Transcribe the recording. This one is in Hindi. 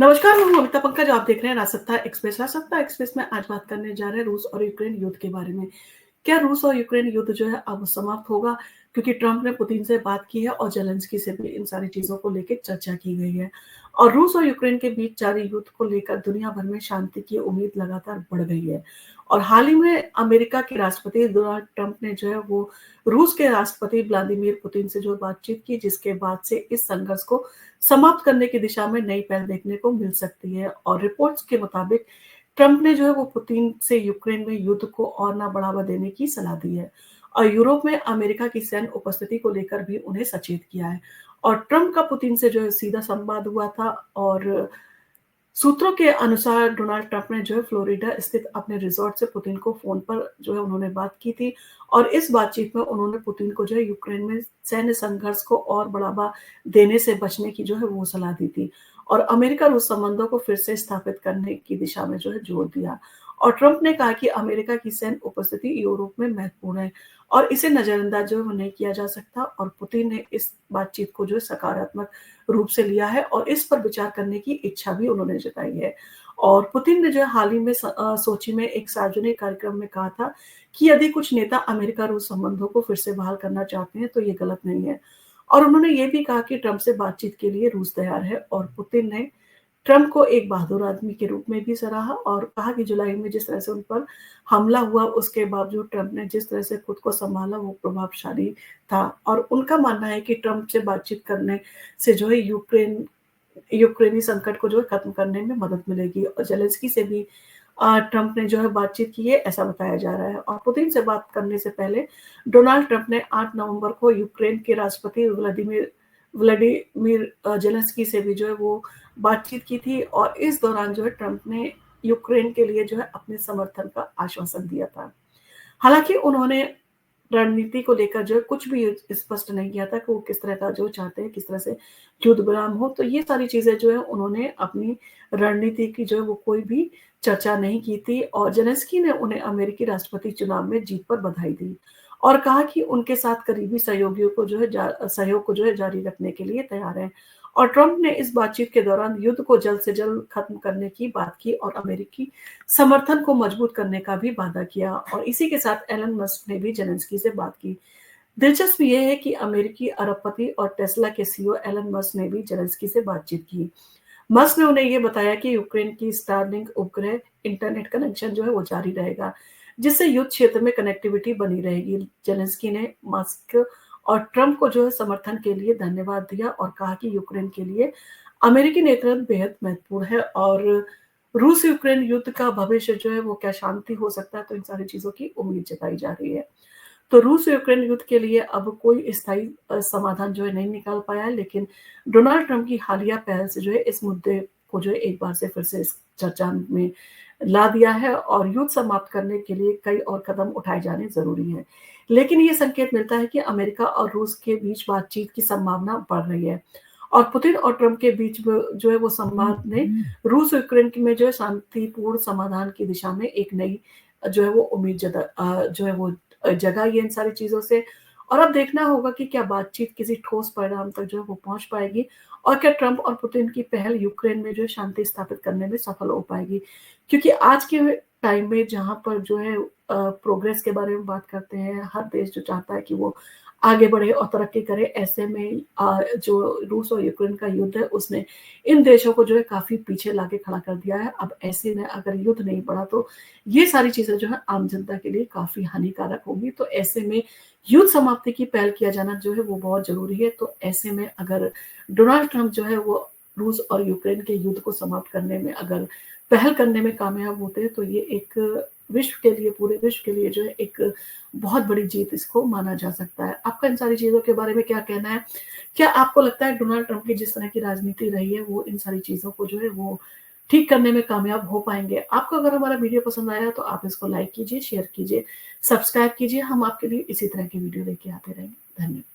नमस्कार, मैं हूँ अमिता पंकज। आप देख रहे हैं राजसत्ता एक्सप्रेस। राजसत्ता एक्सप्रेस में आज बात करने जा रहे हैं रूस और यूक्रेन युद्ध के बारे में। क्या रूस और यूक्रेन युद्ध जो है अब समाप्त होगा? क्योंकि ट्रंप ने पुतिन से बात की है और ज़ेलेंस्की से भी इन सारी चीज़ों को लेके चर्चा की गई है। और रूस और यूक्रेन के बीच जारी युद्ध को लेकर दुनिया भर में शांति की उम्मीद लगातार बढ़ गई है। और हाल ही में अमेरिका के राष्ट्रपति डोनाल्ड ट्रंप ने जो है वो रूस के राष्ट्रपति व्लादिमीर पुतिन से जो बातचीत की, जिसके बाद से इस संघर्ष को समाप्त करने की दिशा में नई पहल देखने को मिल सकती है। और रिपोर्ट्स के मुताबिक ट्रंप ने जो है वो पुतिन से यूक्रेन में युद्ध को और ना बढ़ावा देने की सलाह दी है और यूरोप में अमेरिका की सैन्य उपस्थिति को लेकर भी उन्हें सचेत किया है। और ट्रंप का पुतिन से जो है सीधा संवाद हुआ था और सूत्रों के अनुसार डोनाल्ड ट्रंप ने जो है फ्लोरिडा स्थित अपने रिसोर्ट से पुतिन को फोन पर जो है उन्होंने बात की थी और इस बातचीत में उन्होंने पुतिन को जो है यूक्रेन में सैन्य संघर्ष को और बढ़ावा देने से बचने की जो है वो सलाह दी थी और अमेरिका रूस संबंधों को फिर से स्थापित करने की दिशा में जो है जोर दिया। और ट्रंप ने कहा कि अमेरिका की सैन्य उपस्थिति यूरोप में महत्वपूर्ण है और इसे नजरअंदाज जो है वो नहीं किया जा सकता। और पुतिन ने इस बातचीत को जो है सकारात्मक रूप से लिया है और इस पर विचार करने की इच्छा भी उन्होंने जताई है। और पुतिन ने जो है हाल ही में सोची में एक सार्वजनिक कार्यक्रम में कहा था कि यदि कुछ नेता अमेरिका रूस संबंधों को फिर से बहाल करना चाहते हैं तो ये गलत नहीं है। और उन्होंने ये भी कहा कि ट्रंप से बातचीत के लिए रूस तैयार है। और पुतिन ने ट्रंप को एक बहादुर आदमी के रूप में भी सराहा और कहा कि जुलाई में जिस तरह से उन पर हमला हुआ उसके बावजूद ट्रंप ने जिस तरह से खुद को संभाला वो प्रभावशाली था। और उनका मानना है कि ट्रंप से बातचीत करने से जो है यूक्रेनी संकट को जो है खत्म करने में मदद मिलेगी। और ज़ेलेंस्की से भी ट्रंप ने जो है बातचीत की है, ऐसा बताया जा रहा है। और पुतिन से बात करने से पहले डोनाल्ड ट्रंप ने 8 नवंबर को यूक्रेन के राष्ट्रपति व्लादिमीर ज़ेलेंस्की से भी जो है वो बातचीत की थी और इस दौरान जो है ट्रंप ने यूक्रेन के लिए जो है अपने समर्थन का आश्वासन दिया था। हालाँकि उन्होंने रणनीति को लेकर जो है कुछ भी स्पष्ट नहीं किया था कि वो किस तरह का जो चाहते हैं, किस तरह से युद्ध विराम हो। तो ये सारी चीज़ें जो है उन्होंने अपनी रणनीति की जो है वो कोई भी चर्चा नहीं की थी और ज़ेलेंस्की ने उन्हें अमेरिकी राष्ट्रपति चुनाव में जीत पर बधाई दी और कहा कि उनके साथ करीबी सहयोगियों को जो है सहयोग को जो है जारी रखने के लिए तैयार हैं। और ट्रंप ने इस बातचीत के दौरान युद्ध को जल्द से जल्द खत्म करने की बात की और अमेरिकी समर्थन को मजबूत करने का भी वादा किया। और इसी के साथ एलन मस्क ने भी ज़ेलेंस्की से बात की। दिलचस्प ये है कि अमेरिकी अरबपति और टेस्ला के सीईओ एलन मस्क ने भी ज़ेलेंस्की से बातचीत की। मस्क ने उन्हें ये बताया कि यूक्रेन की स्टारलिंक उपग्रह इंटरनेट कनेक्शन जो है वो जारी रहेगा, जिससे युद्ध क्षेत्र में कनेक्टिविटी बनी रहेगी। ज़ेलेंस्की ने मस्क और ट्रंप को जो है समर्थन के लिए धन्यवाद दिया और कहा कि यूक्रेन के लिए अमेरिकी नेतृत्व बेहद महत्वपूर्ण है और रूस यूक्रेन युद्ध का भविष्य जो है वो क्या शांति हो सकता है, तो इन सारी चीज़ों की उम्मीद जताई जा रही है। तो रूस यूक्रेन युद्ध के लिए अब कोई स्थायी समाधान जो है नहीं निकाल पाया है, लेकिन डोनाल्ड ट्रंप की हालिया पहल से जो है इस मुद्दे को जो है एक बार से फिर से इस चर्चा में ला दिया है और युद्ध समाप्त करने के लिए कई और कदम उठाए जाने ज़रूरी हैं। लेकिन ये संकेत मिलता है कि अमेरिका और रूस के बीच बातचीत की संभावना बढ़ रही है और पुतिन और ट्रंप के बीच में जो है वो संवाद ने रूस यूक्रेन में जो है शांतिपूर्ण समाधान की दिशा में एक नई जो है वो उम्मीद जो है वो जगह ये इन सारी चीज़ों से। और अब देखना होगा कि क्या बातचीत किसी ठोस परिणाम तक जो है वो पहुँच पाएगी और क्या ट्रंप और पुतिन की पहल यूक्रेन में जो है शांति स्थापित करने में सफल हो पाएगी। क्योंकि आज के टाइम में जहाँ पर जो है प्रोग्रेस के बारे में बात करते हैं, हर देश जो चाहता है कि वो आगे बढ़े और तरक्की करे, ऐसे में जो रूस और यूक्रेन का युद्ध है उसने इन देशों को जो है काफ़ी पीछे लाके खड़ा कर दिया है। अब ऐसे में अगर युद्ध नहीं बढ़ा तो ये सारी चीज़ें जो है आम जनता के लिए काफ़ी हानिकारक होगी। तो ऐसे में युद्ध समाप्ति की पहल किया जाना जो है वो बहुत ज़रूरी है। तो ऐसे में अगर डोनाल्ड ट्रंप जो है वो रूस और यूक्रेन के युद्ध को समाप्त करने में अगर पहल करने में कामयाब होते हैं तो ये एक विश्व के लिए, पूरे विश्व के लिए जो है एक बहुत बड़ी जीत इसको माना जा सकता है। आपका इन सारी चीज़ों के बारे में क्या कहना है? क्या आपको लगता है डोनाल्ड ट्रंप की जिस तरह की राजनीति रही है वो इन सारी चीज़ों को जो है वो ठीक करने में कामयाब हो पाएँगे? आपको अगर हमारा वीडियो पसंद आया तो आप इसको लाइक कीजिए, शेयर कीजिए, सब्सक्राइब कीजिए। हम आपके लिए इसी तरह की वीडियो लेके आते रहेंगे। धन्यवाद।